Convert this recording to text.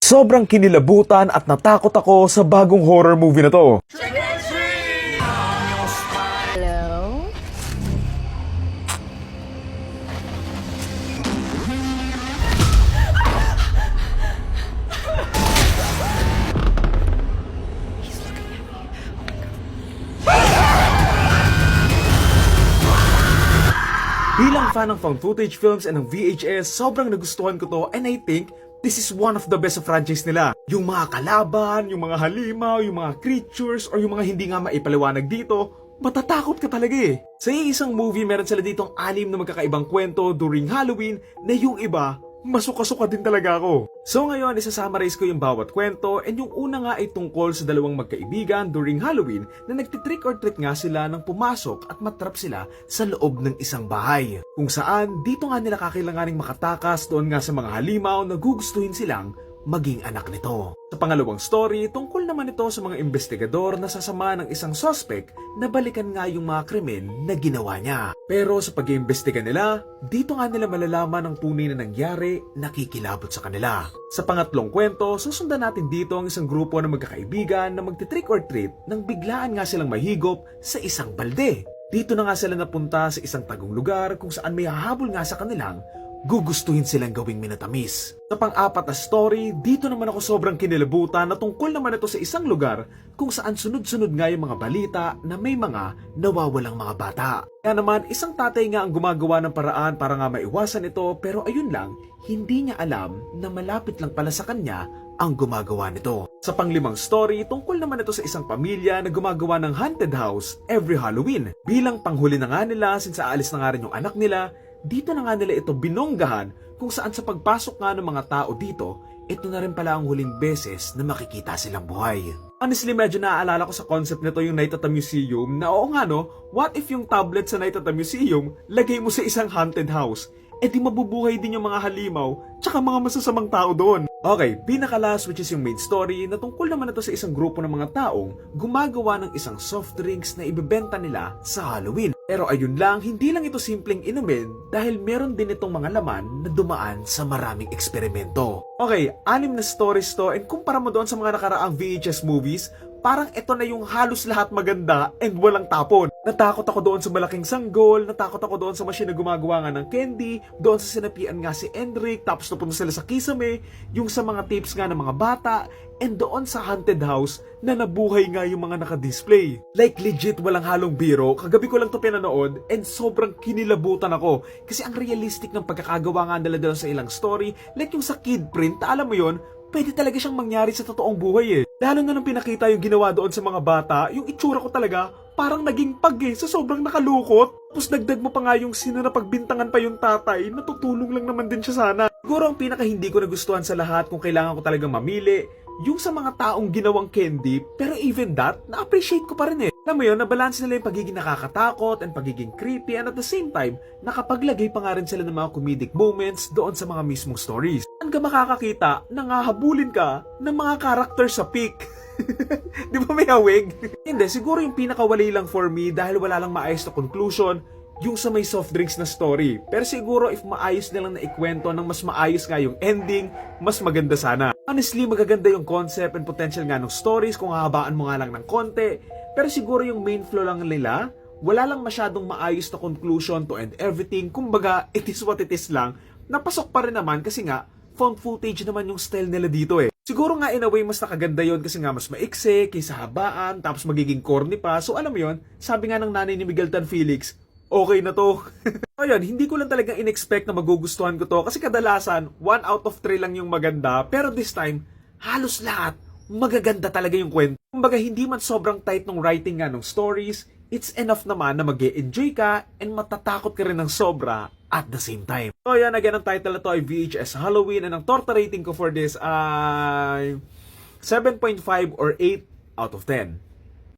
Sobrang kinilabutan at natakot ako sa bagong horror movie na to. Hello? Bilang fan ng found footage films and ng VHS, sobrang nagustuhan ko to and I think this is one of the best franchise nila. Yung mga kalaban, yung mga halimaw, yung mga creatures, or yung mga hindi nga maipaliwanag dito, matatakot ka talaga eh. Sa isang movie, meron sila ditong 6 na magkakaibang kwento during Halloween na yung iba, masuka-suka din talaga ako. So ngayon, isasummarize ko yung bawat kwento and yung una nga ay tungkol sa dalawang magkaibigan during Halloween na nagtitrick or treat nga sila nang pumasok at matrap sila sa loob ng isang bahay. Kung saan, dito nga nila kakailanganing makatakas doon nga sa mga halimaw na gugustuhin silang maging anak nito. Sa pangalawang story, tungkol naman ito sa mga investigador na sasama ng isang suspect na balikan nga yung mga krimen na ginawa niya. Pero sa pag-iimbestiga nila, dito nga nila malalaman ang tunay na nangyari na kikilabot sa kanila. Sa pangatlong kwento, susundan natin dito ang isang grupo ng magkakaibigan na magti-trick or treat nang biglaan nga silang mahigop sa isang balde. Dito na nga sila napunta sa isang tagong lugar kung saan may hahabol nga sa kanilang gugustuhin silang gawing minatamis. Sa pang-apat na story, dito naman ako sobrang kinilabutan na tungkol naman ito sa isang lugar kung saan sunod-sunod nga yung mga balita na may mga nawawalang mga bata. Kaya naman, isang tatay nga ang gumagawa ng paraan para nga maiwasan ito pero ayun lang, hindi niya alam na malapit lang pala sa kanya ang gumagawa nito. Sa panglimang story, tungkol naman ito sa isang pamilya na gumagawa ng haunted house every Halloween. Bilang panghuli na nga nila since aalis na nga rin yung anak nila, dito na nga nila ito binonggahan kung saan sa pagpasok nga ng mga tao dito, ito na rin pala ang huling beses na makikita silang buhay. Honestly, medyo naaalala ko sa concept nito yung Night at the Museum na oo nga no, what if yung tablet sa Night at the Museum, lagay mo sa isang haunted house? Eh di mabubuhay din yung mga halimaw tsaka mga masasamang tao doon. Okay, pinaka-last which is yung main story na tungkol naman ito sa isang grupo ng mga taong gumagawa ng isang soft drinks na ibebenta nila sa Halloween. Pero ayun lang, hindi lang ito simpleng inumin dahil meron din itong mga laman na dumaan sa maraming eksperimento. Okay, 6 na stories to and kumpara mo doon sa mga nakaraang VHS movies, parang ito na yung halos lahat maganda and walang tapon. Natakot ako doon sa malaking sanggol, natakot ako doon sa machine na gumagawa nga ng candy, doon sa sinapian nga si Enric, tapos napunta sila sa Kisame, yung sa mga tapes nga ng mga bata, and doon sa haunted house na nabuhay nga yung mga nakadisplay. Like legit walang halong biro, kagabi ko lang to pinanood and sobrang kinilabutan ako. Kasi ang realistic ng pagkakagawa nga nila doon sa ilang story, like yung sa kid print, alam mo yon, pwede talaga siyang mangyari sa totoong buhay eh. Lalo na nang pinakita yung ginawa doon sa mga bata, yung itsura ko talaga parang naging pag eh, sa sobrang nakalukot. Tapos dagdag mo pa nga yung sino na pagbintangan pa yung tatay, natutulong lang naman din siya sana. Siguro ang pinaka hindi ko nagustuhan sa lahat kung kailangan ko talagang mamili, yung sa mga taong ginawang candy, pero even that, na-appreciate ko pa rin eh. Alam mo yun, nabalance nila yung pagiging nakakatakot and pagiging creepy and at the same time, nakapaglagay pa nga rin sila ng mga comedic moments doon sa mga mismong stories. Saan ka makakakita na nga habulin ka ng mga character sa peak? Di ba may hawig? Hindi, siguro yung pinakawali lang for me dahil wala lang maayos na conclusion, yung sa may soft drinks na story. Pero siguro if maayos nilang naikwento ng mas maayos nga yung ending, mas maganda sana. Honestly, magaganda yung concept and potential nga ng stories kung hahabaan mo nga lang ng konti. Pero siguro yung main flow lang nila, wala lang masyadong maayos na conclusion to end everything. Kumbaga, it is what it is lang. Napasok pa rin naman kasi nga, found footage naman yung style nila dito eh. Siguro nga in a way mas nakaganda yon kasi nga mas maikse, kaysa habaan, tapos magiging corny pa. So alam mo yon, sabi nga ng nanay ni Miguel Tan Felix, okay na to. Ayun, hindi ko lang talagang in-expect na magugustuhan ko to kasi kadalasan 1 out of 3 lang yung maganda pero this time, halos lahat magaganda talaga yung kwento. Kumbaga hindi man sobrang tight ng writing nga ng stories, it's enough naman na mag-e-enjoy ka and matatakot ka rin ng sobra at the same time. So yan, again, ang title na to ay VHS Halloween and ang torta rating ko for this ay 7.5 or 8 out of 10.